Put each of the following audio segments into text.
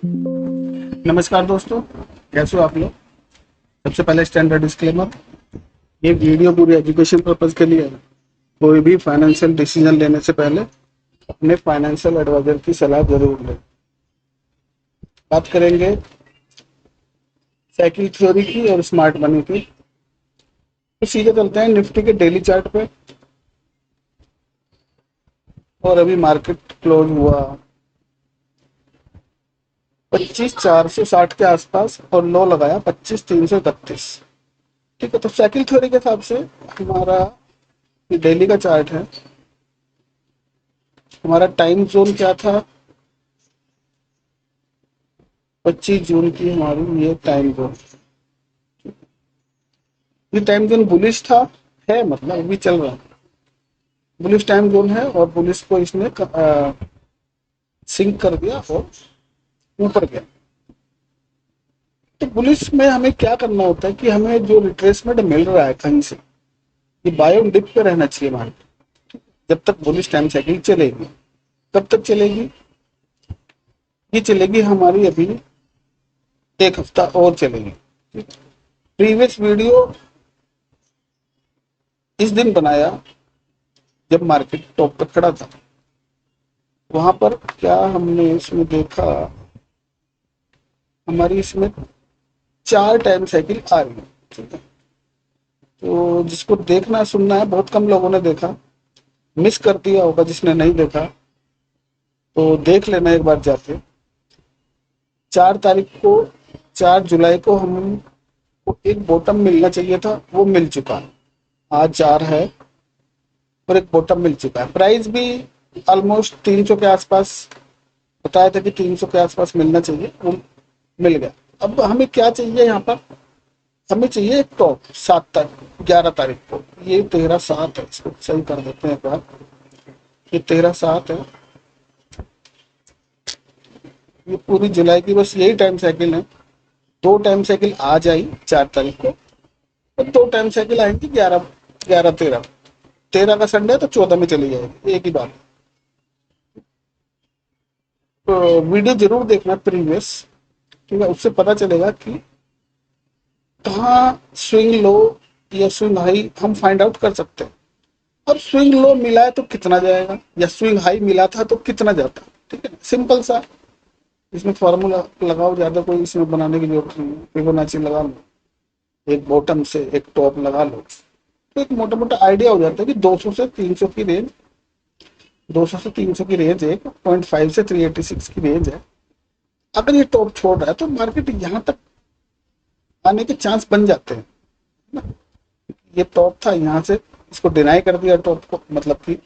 नमस्कार दोस्तों, कैसे हो आप लोग। सबसे पहले स्टैंडर्ड डिस्क्लेमर, ये वीडियो पूरी एजुकेशन पर्पज के लिए है। कोई भी फाइनेंशियल डिसीजन लेने से पहले अपने फाइनेंशियल एडवाइजर की सलाह जरूर लें। बात करेंगे साइकिल थ्योरी की और स्मार्ट मनी की। तो सीधे चलते हैं निफ्टी के डेली चार्ट पे। और अभी मार्केट क्लोज हुआ 25,460 के आसपास और लो लगाया 25,331। ठीक है, तो साइकिल थ्योरी के हिसाब से हमारा डेली का चार्ट है। हमारा टाइम जोन क्या था, 25 जून की हमारी ये टाइम जोन। ये टाइम जोन बुलिश था, है मतलब अभी चल रहा है, बुलिश टाइम जोन है। और बुलिश को इसने सिंक कर दिया और ऊपर गया। तो बुलिश में हमें क्या करना होता है कि हमें जो रिट्रेसमेंट मिल रहा है कहीं से, ये बायो डिप पे रहना चाहिए मार्केट। जब तक बुलिश टाइम साइकिल चलेगी, कब तक चलेगी, ये चलेगी हमारी अभी एक हफ्ता और चलेगी। प्रीवियस वीडियो इस दिन बनाया जब मार्केट टॉप पर खड़ा था। वहां पर क्या हमने इसमें देखा, हमारी इसमें 4 टाइम साइकिल आ रही है। ठीक है, तो जिसको देखना सुनना है, बहुत कम लोगों ने देखा, मिस कर दिया होगा। जिसने नहीं देखा तो देख लेना एक बार जाके। 4 तारीख को, 4 जुलाई को हमको एक बॉटम मिलना चाहिए था, वो मिल चुका है। आज 4 है और एक बॉटम मिल चुका है। प्राइस भी ऑलमोस्ट 300 के आसपास बताया था कि 300 के आसपास मिलना चाहिए, वो मिल गया। अब हमें क्या चाहिए यहाँ पर, हमें चाहिए एक टॉप 7 तारीख 11 तारीख को। ये 13/7 है, इसको सही कर देते हैं एक बार। ये 13/7 है, ये पूरी जुलाई की बस यही टाइम साइकिल है। 2 टाइम साइकिल आज आई 4 तारीख को और 2 टाइम साइकिल आएंगी 11, 11, 13। 13 का संडे तो 14 में चली जाएगी, एक ही बात। तो वीडियो जरूर देखना प्रीवियस, ठीक है, उससे पता चलेगा कि कहाँ स्विंग लो या स्विंग हाई हम फाइंड आउट कर सकते हैं। अब स्विंग लो मिला है तो कितना जाएगा, या स्विंग हाई मिला था तो कितना जाता। ठीक है, सिंपल सा। इसमें फॉर्मूला लगाओ, ज्यादा कोई इसमें बनाने की जरूरत नहीं है। फिबोनाची लगा लो, एक बॉटम से एक टॉप लगा लो, तो एक मोटा मोटा आइडिया हो जाता है कि 200 से 300 की रेंज, 200 से 300 की रेंज है, 0.5 से 386 की रेंज है। अगर ये टॉप छोड़ रहा है तो मार्केट यहाँ तक आने के चांस बन जाते हैं ना। ये टॉप था, यहाँ से इसको डिनाई कर दिया टॉप को, मतलब कि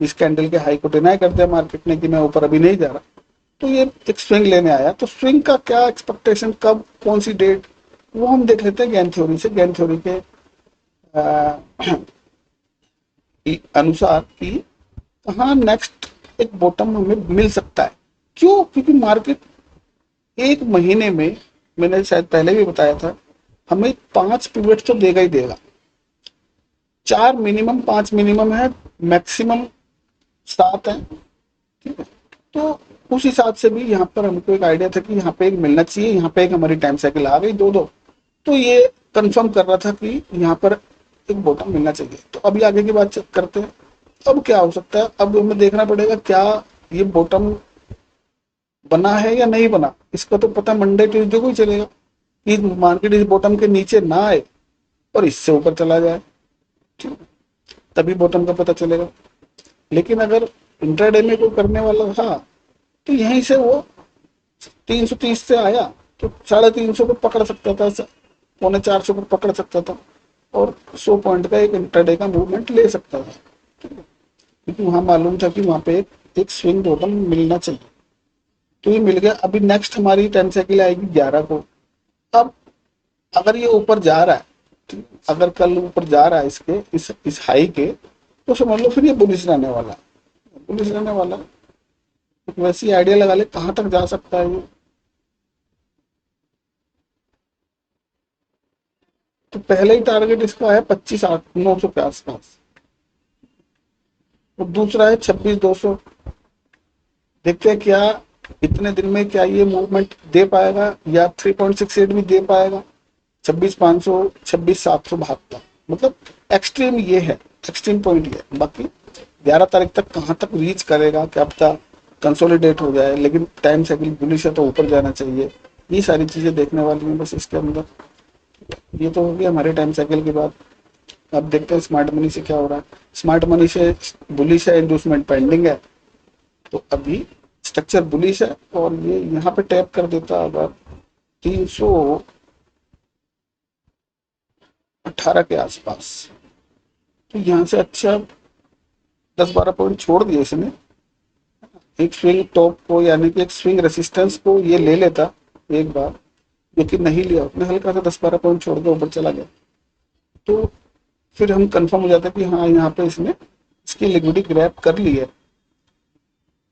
इस कैंडल के हाई को डिनाई कर दिया मार्केट ने कि मैं ऊपर अभी नहीं जा रहा। तो ये एक स्विंग लेने आया। तो स्विंग का क्या एक्सपेक्टेशन, कब, कौन सी डेट, वो हम देख लेते हैं गैन थ्योरी से। गैन थ्योरी के अनुसार कि कहाँ नेक्स्ट एक बॉटम हमें मिल सकता है। क्यों, क्योंकि मार्केट एक महीने में, मैंने शायद पहले भी बताया था, हमें 5 पिवट तो देगा ही देगा। 4 मिनिमम, 5 मिनिमम है, मैक्सिमम 7 है। ठीक है, तो उस हिसाब से भी यहाँ पर हमको एक आइडिया था कि यहाँ पे एक मिलना चाहिए। यहाँ पे एक हमारी टाइम साइकिल आ गई 2-2, तो ये कंफर्म कर रहा था कि यहाँ पर एक बॉटम मिलना चाहिए। तो अभी आगे की बात करते हैं। अब क्या हो सकता है, अब हमें देखना पड़ेगा क्या ये बॉटम बना है या नहीं बना। इसका तो पता मंडे ट्यूजडे को ही चलेगा कि मार्केट इस बॉटम के नीचे ना आए और इससे ऊपर चला जाए, तभी बॉटम का पता चलेगा। लेकिन अगर इंट्राडे में कोई करने वाला था तो यहीं से वो 330 से आया तो 350 को पकड़ सकता था, 350 को पकड़ सकता था और 100 पॉइंट का एक इंट्राडे का मूवमेंट ले सकता था। क्योंकि वहां मालूम था कि वहां पे एक स्विंग बॉटम मिलना चाहिए, तो ये मिल गया। अभी नेक्स्ट हमारी टाइम साइकिल आएगी 11 को। अब अगर ये ऊपर जा रहा है, अगर कल ऊपर जा रहा है इसके इस हाई के, तो समझ लो फिर ये बुलिश रहने वाला, बुलिश रहने वाला। वैसे आइडिया लगा ले कहाँ तक जा सकता है ये। तो पहले ही टारगेट इसका है 25,900 के आसपास और दूसरा है 26,200। देखते हैं क्या इतने दिन में क्या ये मूवमेंट दे पाएगा या 3.68 भी दे पाएगा? 26,500 26,700 भागता, मतलब एक्सट्रीम ये है, एक्सट्रीम पॉइंट ये है। बाकी 11 तारीख तक कहाँ तक रीच करेगा, क्या पता कंसोलिडेट हो जाए, लेकिन टाइम साइकिल बुलिश है तो ऊपर जाना चाहिए। ये सारी चीजें देखने वाली हैं बस इसके अंदर। ये तो हो गया हमारे टाइम साइकिल के बाद। अब देखते हैं स्मार्ट मनी से क्या हो रहा है। स्मार्ट मनी से बुलिश है, इंडूसमेंट पेंडिंग है, तो अभी स्ट्रक्चर बुलिश है और ये यहाँ पे टैप कर देता अगर 318 के आसपास, तो यहाँ से अच्छा 10-12 पॉइंट छोड़ दिए इसने। एक स्विंग टॉप को यानी कि एक स्विंग रेसिस्टेंस को ये ले लेता एक बार, जो कि नहीं लिया उसने, हल्का सा 10-12 पॉइंट छोड़ के ऊपर चला गया, तो फिर हम कंफर्म हो जाते कि हाँ यहाँ पे इसने इसकी लिक्विडिटी ग्रैब कर ली है,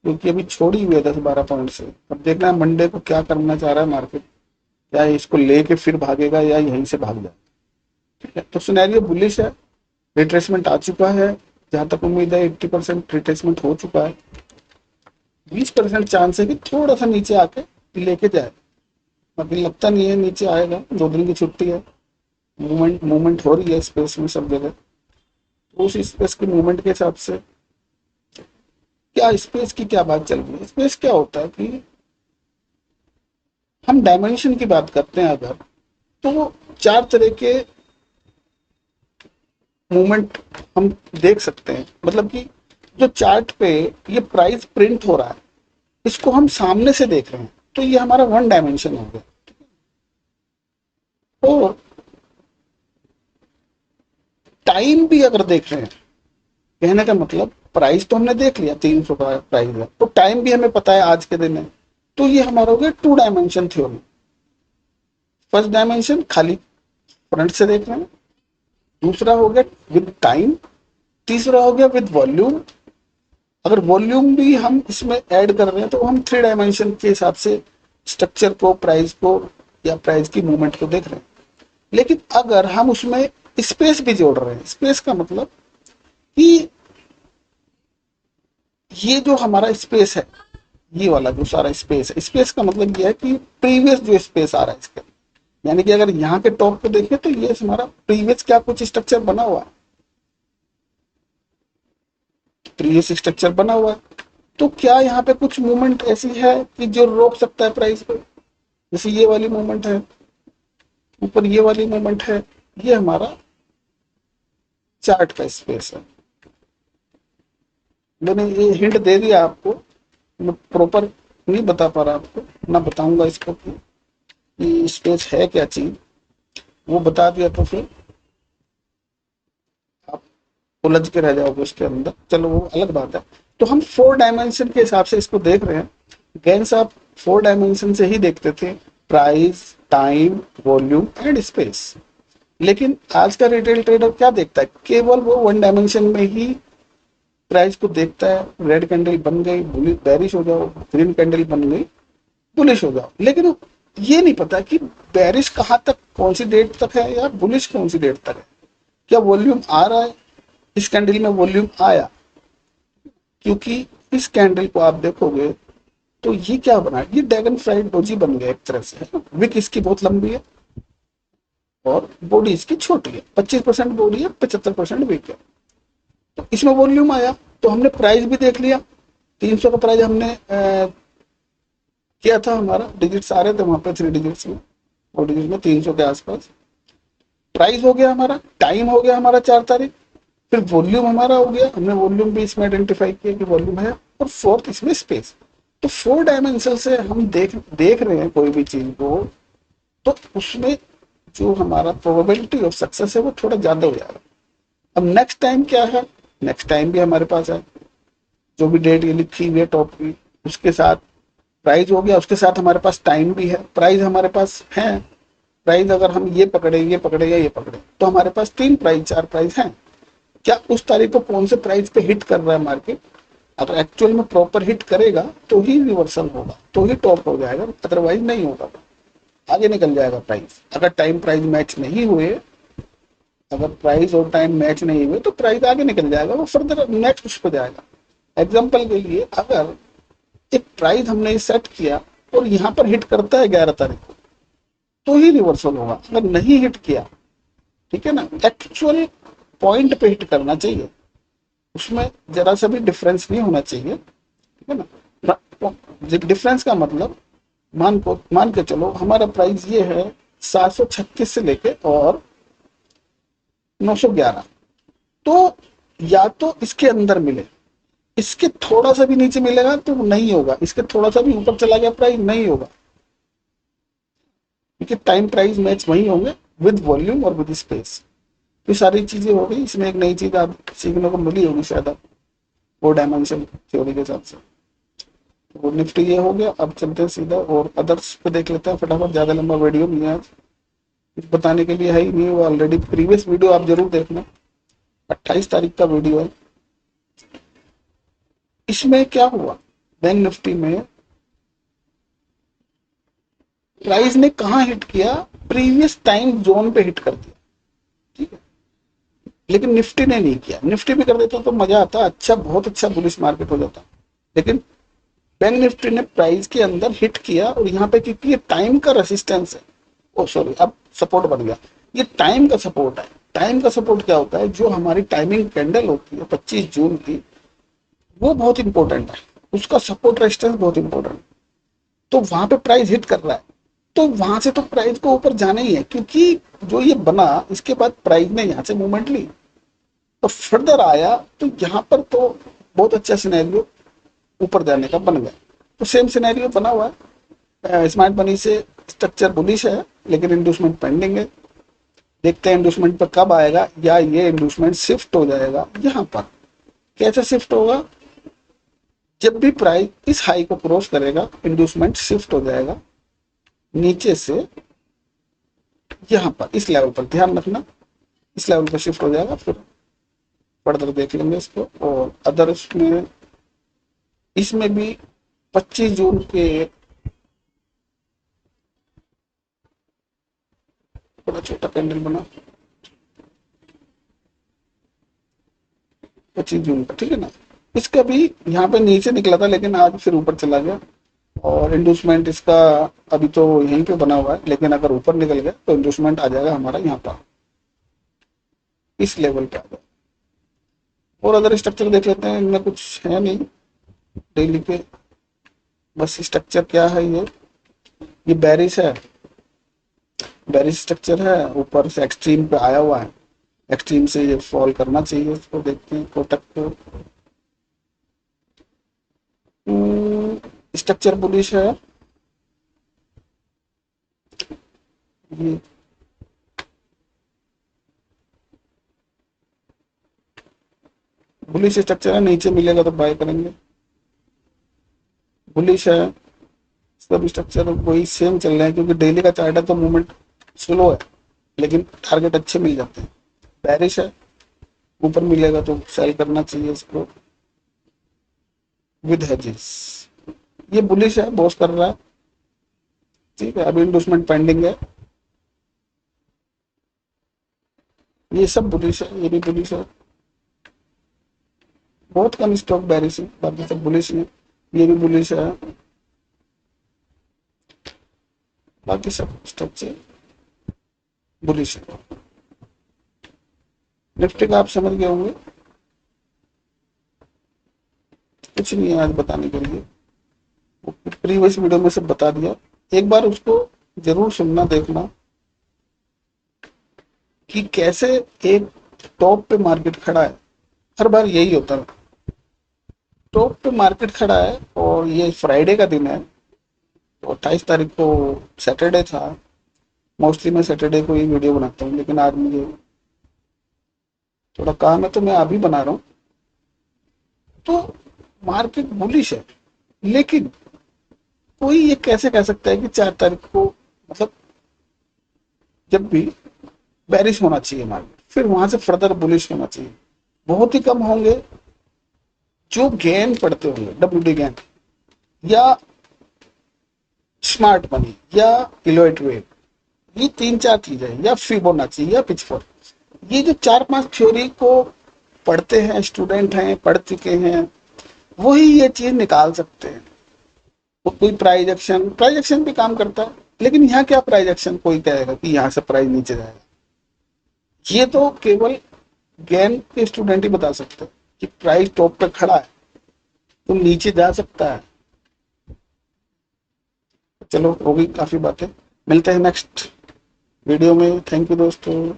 क्योंकि अभी छोड़ी हुई है 10-12 पॉइंट से। अब देखना है मंडे को क्या करना चाह रहा है मार्केट, क्या इसको लेके फिर भागेगा या यहीं से भाग जाए। ठीक है, तो सिनेरियो बुलिश है, रिट्रेसमेंट आ चुका है, जहां तक उम्मीद है 80% रिट्रेसमेंट हो चुका है। 20% चांस है कि थोड़ा सा नीचे आके लेके जाए, बाकी लगता नहीं है नीचे आएगा। 2 दिन की छुट्टी है, मूवमेंट हो रही है स्पेस में सब जगह, तो उस स्पेस के मूवमेंट के हिसाब से क्या स्पेस की क्या बात चल रही है। स्पेस क्या होता है कि हम डायमेंशन की बात करते हैं अगर, तो 4 तरह के मूवमेंट हम देख सकते हैं। मतलब कि जो चार्ट पे ये प्राइस प्रिंट हो रहा है, इसको हम सामने से देख रहे हैं, तो ये हमारा 1 डायमेंशन हो गया। और टाइम भी अगर देख रहे हैं, कहने का मतलब प्राइस तो हमने देख लिया 300 का प्राइस है, तो टाइम भी हमें पता है आज के दिन है, तो ये हमारा हो गया 2 डायमेंशन थ्योरी। फर्स्ट डायमेंशन खाली फ्रंट से देख रहे हैं, दूसरा हो गया विद टाइम, तीसरा हो गया विद वॉल्यूम। अगर वॉल्यूम भी हम इसमें ऐड कर रहे हैं तो हम 3 डायमेंशन के हिसाब से स्ट्रक्चर को, प्राइस को या प्राइस की मूवमेंट को देख रहे हैं। लेकिन अगर हम उसमें स्पेस भी जोड़ रहे हैं, स्पेस का मतलब कि ये जो हमारा स्पेस है, ये वाला जो सारा स्पेस है, स्पेस का मतलब ये है कि प्रीवियस जो स्पेस आ रहा है इसके, यानी कि अगर यहाँ के टॉप पे देखें तो ये हमारा प्रीवियस क्या कुछ स्ट्रक्चर बना हुआ है, प्रीवियस स्ट्रक्चर बना हुआ है, तो क्या यहाँ पे कुछ मूवमेंट ऐसी है कि जो रोक सकता है प्राइस को? जैसे ये वाली मूवमेंट है, ऊपर ये वाली मूवमेंट है, ये हमारा चार्ट का स्पेस है। मैंने ये हिंट दे दिया आपको, मैं प्रॉपर नहीं बता पा रहा आपको, ना बताऊंगा इसको कि स्पेस है क्या चीज, वो बता दिया तो फिर आप उलझ के रह जाओगे उसके अंदर। चलो वो अलग बात है। तो हम 4 डायमेंशन के हिसाब से इसको देख रहे हैं। गेंस आप 4 डायमेंशन से ही देखते थे, price, time, volume and space. लेकिन आज का रिटेल ट्रेडर क्या देखता है? केवल वो 1 डायमेंशन में ही प्राइस को देखता है। रेड कैंडल बन गई, बेरिश हो जाओ, ग्रीन कैंडल बन गई, बुलिश हो जाओ। लेकिन ये नहीं पता कि बेरिश कहाँ तक, कौन सी डेट तक है, या बुलिश कौन सी डेट तक है। क्या वॉल्यूम आ रहा है? इस कैंडल में वॉल्यूम आया, क्योंकि इस कैंडल को आप देखोगे तो ये क्या बना, ये ड्रैगन फ्लाइट डोजी बन गया एक तरह से। विक इसकी बहुत लंबी है और बॉडी इसकी छोटी है, 25% बॉडी है, 75% विक है। तो इसमें वॉल्यूम आया, तो हमने प्राइस भी देख लिया। 300 का प्राइस हमने किया था, हमारा डिजिट्स आ रहे थे वहां पे 3 डिजिट्स में, 4 डिजिट में 300 के आसपास। प्राइस हो गया हमारा, टाइम हो गया हमारा 4 तारीख, फिर वॉल्यूम हमारा हो गया, हमने वॉल्यूम भी इसमें आइडेंटिफाई किया कि वॉल्यूम है, और फोर्थ इसमें स्पेस। तो 4 डायमेंशन से हम देख रहे हैं कोई भी चीज को, तो उसमें जो हमारा प्रोबेबिलिटी ऑफ सक्सेस है वो थोड़ा ज्यादा हो जाएगा। अब नेक्स्ट टाइम क्या है? नेक्स्ट टाइम भी हमारे पास है, जो भी डेट ये लिखी हुई है टॉप की, उसके साथ प्राइस हो गया, उसके साथ हमारे पास टाइम भी है, प्राइस हमारे पास है। प्राइस अगर हम ये पकड़े, ये पकड़े या ये पकड़े, तो हमारे पास 3 प्राइस 4 प्राइस हैं। क्या उस तारीख को कौन से प्राइस पे हिट कर रहा है मार्केट? अगर एक्चुअल में प्रॉपर हिट करेगा तो ही रिवर्सल होगा, तो ही टॉप हो जाएगा, अदरवाइज नहीं होगा, आगे निकल जाएगा प्राइस। अगर टाइम प्राइस मैच नहीं हुए, अगर प्राइस और टाइम मैच नहीं हुए, तो प्राइस आगे निकल जाएगा, वो फर्दर नेक्स्ट उस पर जाएगा। एग्जाम्पल के लिए, अगर एक प्राइस हमने सेट किया और यहाँ पर हिट करता है 11 तारीख को, तो ही रिवर्सल होगा। अगर नहीं हिट किया, ठीक है ना, एक्चुअल पॉइंट पे हिट करना चाहिए, उसमें जरा सा भी डिफरेंस नहीं होना चाहिए, ठीक है ना। डिफरेंस का मतलब मान के चलो हमारा प्राइस ये है 736 से लेके और 911, तो या तो इसके अंदर मिले, इसके थोड़ा सा भी नीचे मिलेगा तो नहीं होगा, इसके थोड़ा सा भी ऊपर चला गया प्राइस नहीं होगा, क्योंकि टाइम प्राइस मैच वही होंगे विद वॉल्यूम और विद स्पेस। तो सारी चीजें हो गई। इसमें एक नई चीज आप सीखने को मिली होगी शायद आप, वो डायमेंशन थ्योरी के हिसाब से। वो निफ्टी ये हो गया। अब चलते हैं सीधा और अदर्स पे देख लेते हैं फटाफट, ज्यादा लंबा वीडियो नहीं है आज, कुछ बताने के लिए है ही नहीं। वो ऑलरेडी प्रीवियस वीडियो आप जरूर देखना, 28 तारीख का वीडियो है। इसमें क्या हुआ, बैंक निफ्टी में प्राइस ने कहा हिट किया, प्रीवियस टाइम जोन पे हिट कर दिया, ठीक है, लेकिन निफ्टी ने नहीं किया। निफ्टी भी कर देता तो मजा आता, अच्छा बहुत अच्छा बुलिश मार्केट हो जाता, लेकिन बैंक निफ्टी ने प्राइस के अंदर हिट किया और यहाँ पे क्योंकि ये टाइम का रेसिस्टेंस है, ओ सॉरी अब सपोर्ट बन गया, ये टाइम का सपोर्ट है। टाइम का सपोर्ट क्या होता है, जो हमारी टाइमिंग कैंडल होती है 25 जून की, वो बहुत इंपॉर्टेंट है, उसका सपोर्ट रेजिस्टेंस बहुत इंपॉर्टेंट। तो वहां पे प्राइस हिट कर रहा है, तो वहां से तो प्राइस को ऊपर जाना ही है, क्योंकि जो ये बना इसके बाद प्राइस ने यहाँ से मूवमेंट ली तो फर्दर आया, तो यहाँ पर तो बहुत अच्छा सिनेरियो ऊपर जाने का बन गया। तो सेम सिनेरियो बना हुआ है। स्मार्ट मनी से स्ट्रक्चर बुलिश है, लेकिन इंडूसमेंट पेंडिंग है। देखते हैं इंडूसमेंट पर कब आएगा, या ये इंडूसमेंट शिफ्ट हो जाएगा यहाँ पर। कैसे शिफ्ट होगा, जब भी प्राइस इस हाई को क्रॉस करेगा इंडूसमेंट शिफ्ट हो जाएगा नीचे से यहाँ पर, इस लेवल पर ध्यान रखना, इस लेवल पर शिफ्ट हो जाएगा। फिर फर्दर देख लेंगे इसको। और अदर इसमें भी 25 जून के बड़ा छोटा कैंडल बना, 25 जून का, ठीक है ना। इसका भी यहाँ पे नीचे निकला था, लेकिन आज फिर ऊपर चला गया। और इंडूसमेंट इसका अभी तो यहीं पे बना हुआ है, लेकिन अगर ऊपर निकल गया तो इंडूसमेंट आ जाएगा हमारा यहाँ पर, इस लेवल पे आ जाएगा। और अदर स्ट्रक्चर देख लेते हैं, इनमें कुछ है नहीं डेली पे, बस स्ट्रक्चर क्या है, ये बेरिश है, बेरिश स्ट्रक्चर है, ऊपर से एक्सट्रीम पे आया हुआ है, एक्सट्रीम से ये फॉल करना चाहिए। इसको देखते हैं कोटक को, स्ट्रक्चर बुलिश है, ये बुलिश स्ट्रक्चर है, नीचे मिलेगा तो बाय करेंगे। बुलिश है, सब स्ट्रक्चर वही सेम चल रहे हैं, क्योंकि डेली का चार्ट है तो मूवमेंट स्लो है, लेकिन टारगेट अच्छे मिल जाते हैं। बेरिश है, ऊपर मिलेगा तो सेल करना चाहिए इसको विद हेजेस। ये बुलिश है, बॉस कर रहा है, ठीक है, अभी इंडोसमेंट पेंडिंग है। ये सब बुलिश है, ये भी बुलिश है, बहुत कम स्टॉक बेरिश है, बाकी सब बुलिश है। ये भी बुलिश है, बाकी सब स्ट्रक्चर बुलिश है। निफ्टी का आप समझ गए होंगे, कुछ नहीं है आज बताने के लिए, प्रीवियस वीडियो में सब बता दिया। एक बार उसको जरूर सुनना देखना कि कैसे एक टॉप पे मार्केट खड़ा है। हर बार यही होता है, टॉप पे मार्केट खड़ा है और ये फ्राइडे का दिन है, तो 28 तारीख को सैटरडे था। मोस्टली मैं सैटरडे को ही वीडियो बनाता हूँ, लेकिन आज मुझे थोड़ा काम है तो मैं अभी बना रहा हूँ। तो मार्केट बुलिश है, लेकिन कोई ये कैसे कह सकता है कि 4 तारीख को, मतलब जब भी बेरिश होना चाहिए मार्केट, फिर वहां से फर्दर बुलिश होना चाहिए। बहुत ही कम होंगे जो गेन पढ़ते होंगे, डब्ल्यूडी गेन या स्मार्ट मनी या इलोइट वेव, ये 3-4 चीजें, या फिबोनाची या पिचफोर्क, ये जो 4-5 थ्योरी को पढ़ते हैं, स्टूडेंट हैं, पढ़ चुके हैं, वही ये चीज निकाल सकते हैं। कोई प्राइस एक्शन भी काम करता है, लेकिन यहाँ क्या प्राइस एक्शन कोई कहेगा कि यहाँ से प्राइस नीचे जाएगा? ये तो केवल गेम के स्टूडेंट ही बता सकते हैं कि प्राइस टॉप पे खड़ा है तो नीचे जा सकता है। चलो हो गई काफी बातें, मिलते हैं नेक्स्ट वीडियो में। थैंक यू दोस्तों।